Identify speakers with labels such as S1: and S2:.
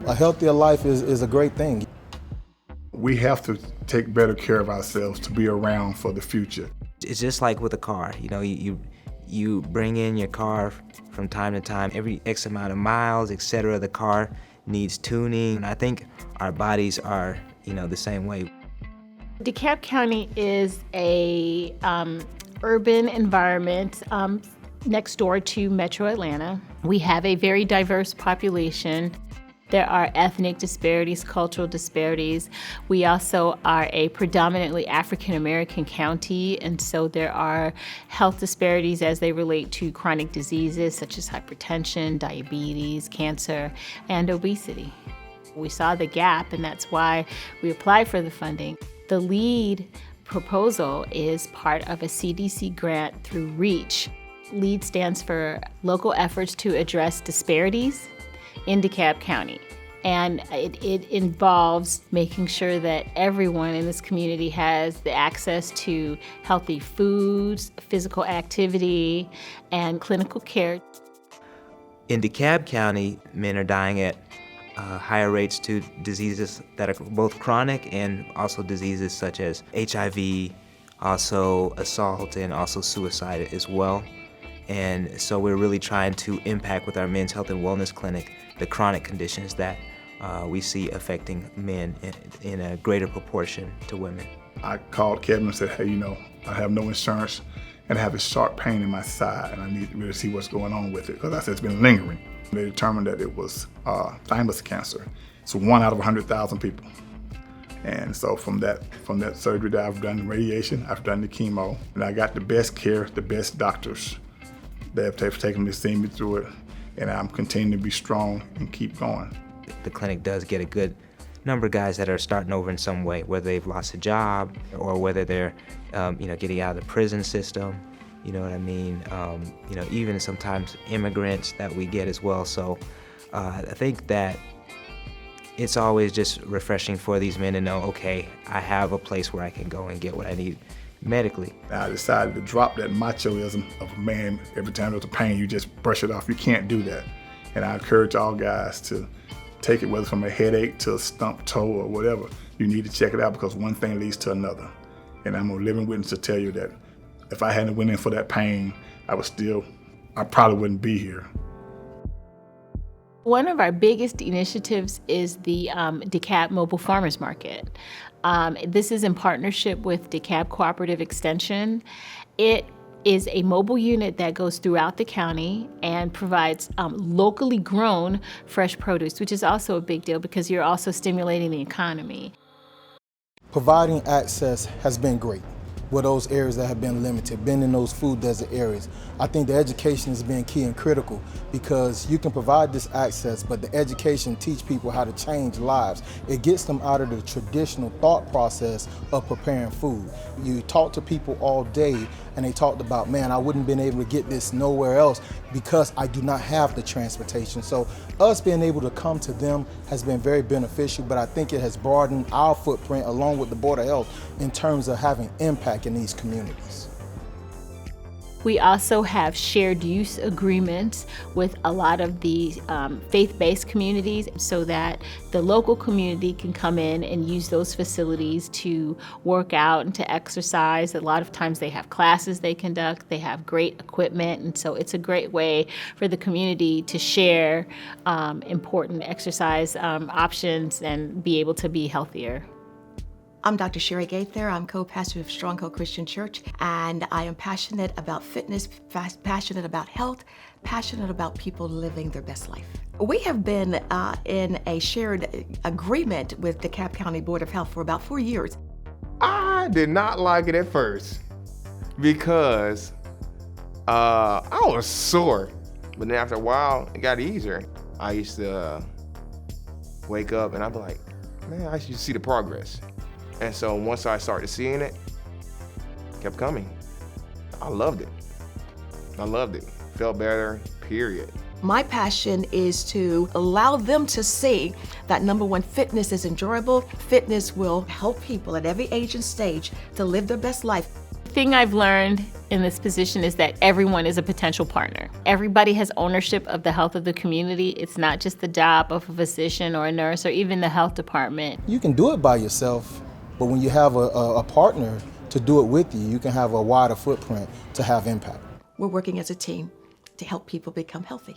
S1: A healthier life is a great thing.
S2: We have to take better care of ourselves to be around for the future.
S3: It's just like with a car, you know, you bring in your car from time to time, every X amount of miles, etc. The car needs tuning, and I think our bodies are, the same way.
S4: DeKalb County is a urban environment next door to Metro Atlanta. We have a very diverse population. There are ethnic disparities, cultural disparities. We also are a predominantly African American county, and so there are health disparities as they relate to chronic diseases such as hypertension, diabetes, cancer, and obesity. We saw the gap, and that's why we applied for the funding. The LEAD proposal is part of a CDC grant through REACH. LEAD stands for Local Efforts to Address Disparities in DeKalb County. And it involves making sure that everyone in this community has the access to healthy foods, physical activity, and clinical care.
S3: In DeKalb County, men are dying at higher rates to diseases that are both chronic and also diseases such as HIV, also assault, and also suicide as well. And so we're really trying to impact with our men's health and wellness clinic the chronic conditions that we see affecting men in a greater proportion to women.
S2: I called Kevin and said, hey, I have no insurance and I have a sharp pain in my side and I need to really see what's going on with it, because I said it's been lingering. They determined that it was thymus cancer. It's 1 out of 100,000 people. And so from that surgery that I've done the radiation, I've done the chemo, and I got the best care, the best doctors that have taken me to see me through it, and I'm continuing to be strong and keep going.
S3: The clinic does get a good number of guys that are starting over in some way, whether they've lost a job or whether they're, getting out of the prison system. You know what I mean? Even sometimes immigrants that we get as well. So I think that it's always just refreshing for these men to know, okay, I have a place where I can go and get what I need medically.
S2: I decided to drop that machoism of a man. Every time there's a pain, you just brush it off. You can't do that. And I encourage all guys to take it, whether from a headache to a stumped toe or whatever. You need to check it out, because one thing leads to another. And I'm a living witness to tell you that if I hadn't went in for that pain, I probably wouldn't be here.
S4: One of our biggest initiatives is the DeKalb Mobile Farmers Market. This is in partnership with DeKalb Cooperative Extension. It is a mobile unit that goes throughout the county and provides locally grown fresh produce, which is also a big deal because you're also stimulating the economy.
S1: Providing access has been great with those areas that have been limited, been in those food desert areas. I think the education has been key and critical, because you can provide this access, but the education teach people how to change lives. It gets them out of the traditional thought process of preparing food. You talk to people all day and they talked about, man, I wouldn't have been able to get this nowhere else because I do not have the transportation. So us being able to come to them has been very beneficial, but I think it has broadened our footprint along with the Board of Health in terms of having impact in these communities.
S4: We also have shared use agreements with a lot of the faith-based communities so that the local community can come in and use those facilities to work out and to exercise. A lot of times they have classes they conduct, they have great equipment, and so it's a great way for the community to share important exercise options and be able to be healthier.
S5: I'm Dr. Sherry Gaither. I'm co-pastor of Stronghold Christian Church, and I am passionate about fitness, passionate about health, passionate about people living their best life. We have been in a shared agreement with DeKalb County Board of Health for about 4 years.
S6: I did not like it at first because I was sore, but then after a while, it got easier. I used to wake up and I'd be like, man, I should see the progress. And so once I started seeing it, kept coming. I loved it. Felt better, period.
S5: My passion is to allow them to see that, number one, fitness is enjoyable. Fitness will help people at every age and stage to live their best life.
S4: thing I've learned in this position is that everyone is a potential partner. Everybody has ownership of the health of the community. It's not just the job of a physician or a nurse or even the health department.
S1: You can do it by yourself, but when you have a partner to do it with you, you can have a wider footprint to have impact.
S5: We're working as a team to help people become healthy.